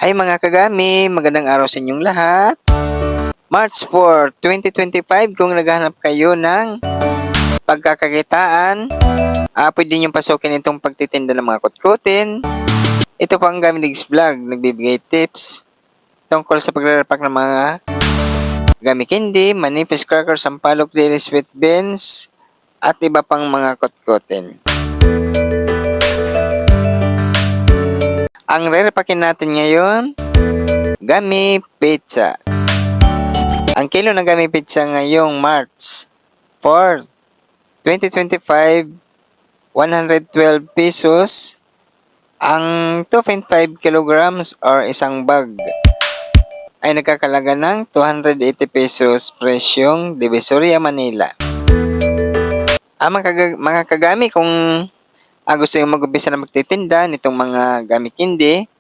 Hi mga kagami, magandang araw sa inyong lahat. March 4, 2025, kung naghahanap kayo ng pagkakakitaan, pwede niyong pasukin itong pagtitinda ng mga kutkutin. Ito po ang Gamilegs Vlog, nagbibigay tips tungkol sa pagre-repack ng mga gami candy, manipis crackers, sampalok, dairy sweet beans, at iba pang mga kutkutin. Ang re-repackin natin ngayon, gami pizza. Ang kilo ng gami pizza ngayong March 4, 2025, 112 pesos. Ang 2.5 kilograms or isang bag ay nagkakalaga ng 280 pesos presyong Divisoria, Manila. Mga kagami, kung gusto nyo mag-umpisa na magtitinda nitong mga gami candy,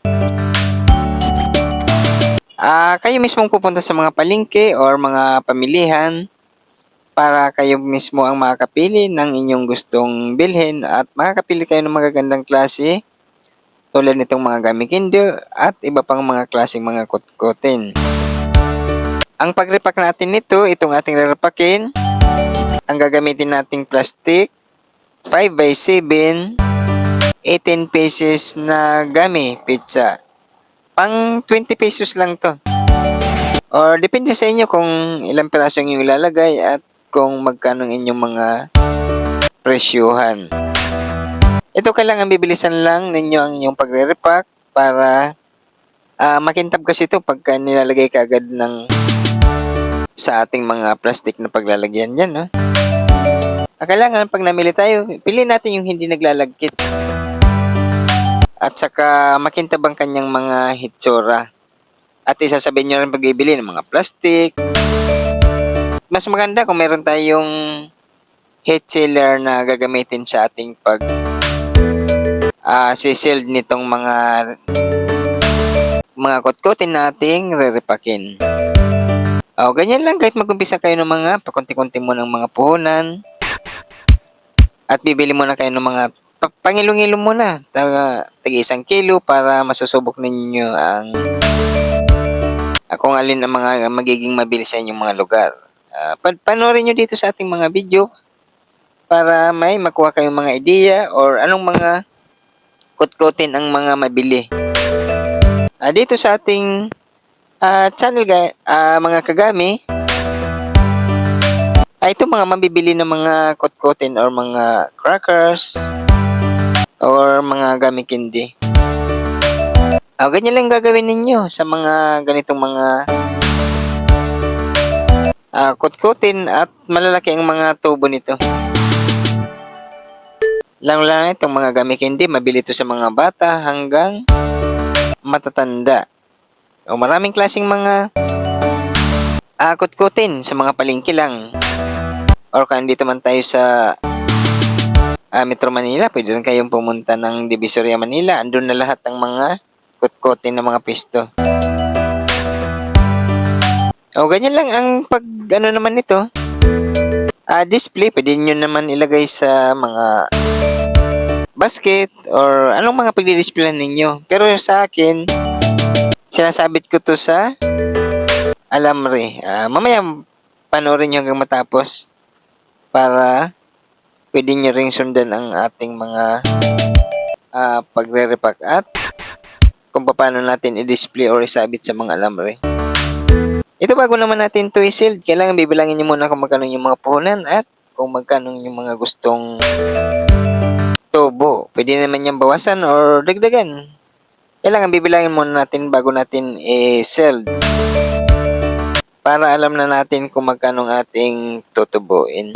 kayo mismong pupunta sa mga palengke or mga pamilihan para kayo mismo ang makakapili ng inyong gustong bilhin at makakapili kayo ng magagandang klase tulad nitong mga gami candy at iba pang mga klaseng mga kutkutin. Ang pag-repack natin nito, itong ating re-repackin, ang gagamitin nating plastic 5x7, 18 pieces na gami pizza. Pang 20 pesos lang to. Or depende sa inyo kung ilang piraso yung ilalagay at kung magkano inyong mga presyuhan. Ito kailangan bibilisan lang ninyo ang inyong pagre-repack para makintab kasi ito pagka nilalagay ka agad sa ating mga plastic na paglalagyan yan. No? Kailangan pag namili tayo, pili natin yung hindi naglalagkit. At saka makintab ang kanyang mga hitsura. At isasabihin nyo rin pag-ibili ng mga plastic. Mas maganda kung meron tayong heat sealer na gagamitin sa ating sisiled nitong mga kutkutin nating re-repackin. Ganyan lang, kahit mag-umpisa kayo ng mga pakunti-kunti mo ng mga puhunan at bibili muna kayo ng mga pangilong-ilong muna, tag-1 kilo para masusubok ninyo ang kung alin ang mga magiging mabilis sa inyong mga lugar. Panoorin nyo dito sa ating mga video para may makuha kayong mga ideya or anong mga kutkutin ang mga mabili. Dito sa ating channel mga kagami, ito mga mabibili ng mga kutkutin or mga crackers or mga gami candy. Ganyan lang gagawin ninyo sa mga ganitong mga kutkutin at malalaki ang mga tubo nito. Lang itong mga gami candy, mabili ito sa mga bata hanggang matatanda. Maraming klaseng mga kutkutin sa mga palengke lang. Or kung dito man tayo sa Metro Manila, pwede rin kayong pumunta ng Divisoria, Manila. Andun na lahat ng mga kutkutin ng mga pisto. Ganyan lang ang naman nito. Display, pwede nyo naman ilagay sa mga basket or anong mga pagdi-display ninyo. Pero sa akin, sinasabit ko to sa alambre. Mamaya panoorin nyo hanggang matapos para pwede nyo ring sundan ang ating mga pagre-repack at kung paano natin i-display or isabit sa mga alambre. Ito bago naman natin to i-sealed, kailangan bibilangin nyo muna kung magkano yung mga puhunan at kung magkano yung mga gustong tubo. Pwede naman yung bawasan or dagdagan. Kailangan bibilangin muna natin bago natin i-sealed para alam na natin kung magkano ating tutubuin.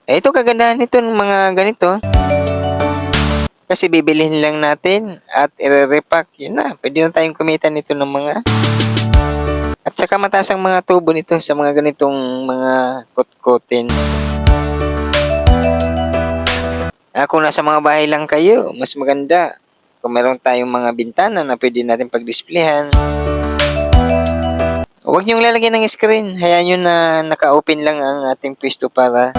Ito kagandahan nito ng mga ganito. Kasi bibilihin lang natin at i-repack. Yun na, pwede na tayong kumita nito ng mga at saka mataas ang mga tubo nito sa mga ganitong mga kutkutin. Kung nasa mga bahay lang kayo, mas maganda kung meron tayong mga bintana na pwede natin pag-displayhan. Huwag niyong lalagyan ng screen. Hayaan nyo na naka-open lang ang ating pwesto para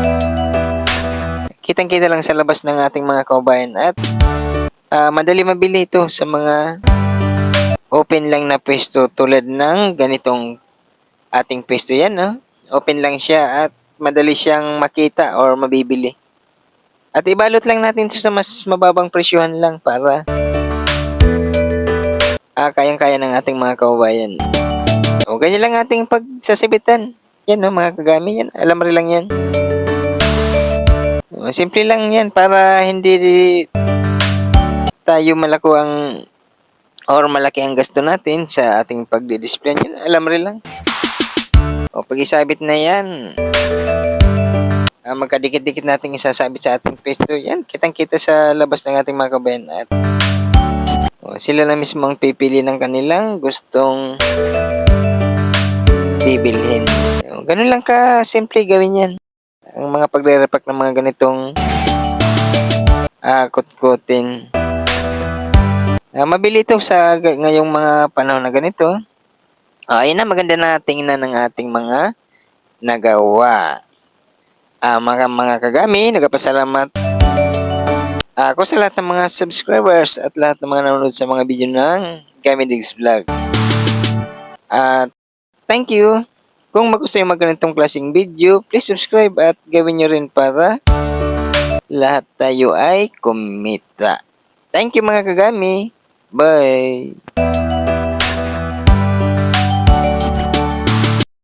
kitang-kita lang sa labas ng ating mga kabayan at madali mabili ito sa mga open lang na pwesto tulad ng ganitong ating pwesto yan, no? Open lang siya at madali siyang makita or mabibili. At ibalot lang natin ito sa mas mababang presyohan lang para kayang-kaya ng ating mga kababayan. O ganyan lang ating pagsasabitan. Yan, no, mga kagami yan. Alam rin lang yan. O, simple lang yan para hindi tayo malako ang or malaki ang gasto natin sa ating pagdi-display yan. Alam rin lang. O pag isabit na yan, magkadikit-dikit natin isasabit sa ating pesto. Yan, kitang-kita sa labas ng ating mga kabayan. At sila na mismo ang pipili ng kanilang gustong bibilhin. Ganun lang ka simple gawin yan. Ang mga pagre-repack ng mga ganitong kutkutin. Mabili ito sa ngayong mga panahon na ganito. Ayun na, maganda na tingnan ng ating mga nagawa. Mga kagami, nagpasalamat ako sa lahat ng mga subscribers at lahat ng mga nanonood sa mga video ng Gami Digs Vlog. At thank you. Kung magustuhan yung mga ganitong klaseng video, please subscribe at gawin nyo rin para lahat tayo ay kumita. Thank you mga kagami. Bye!